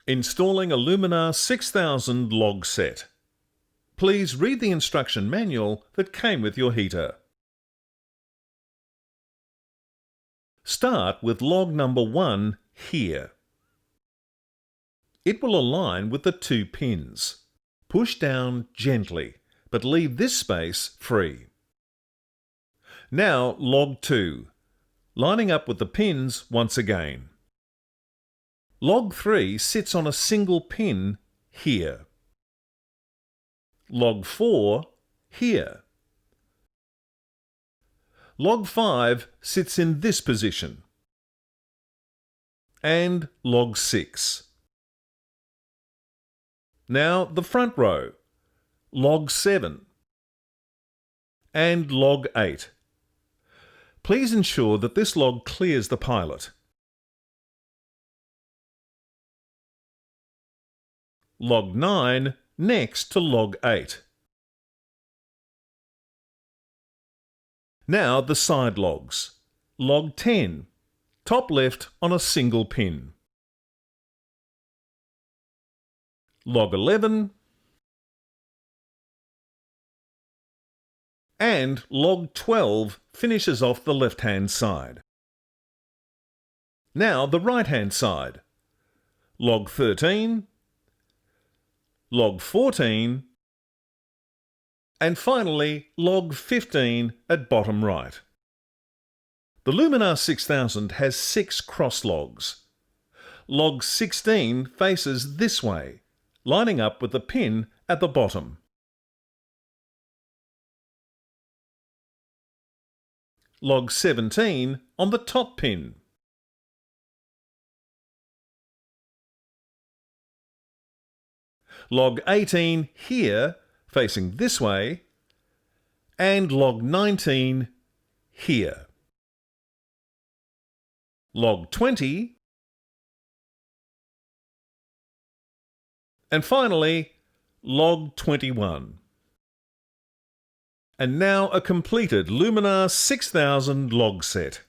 Installing a Luminar 6000 log set. Please read the instruction manual that came with your heater. Start with log number 1 here. It will align with the 2 pins. Push down gently, but leave this space free. Now log 2, lining up with the pins once again. Log 3 sits on a single pin here. Log 4 here. Log 5 sits in this position. And log 6. Now the front row. Log 7. And log 8. Please ensure that this log clears the pilot. Log 9 next to log 8. Now the side logs. Log 10, top left on a single pin. Log 11 and log 12 finishes off the left-hand side. Now the right-hand side. Log 13, log 14, and finally log 15 at bottom right. The Luminar 6000 has 6 cross logs. Log 16 faces this way, lining up with the pin at the bottom. Log 17 on the top pin. Log 18 here, facing this way, and log 19 here. Log 20, and finally log 21. And now a completed Luminar 6000 log set.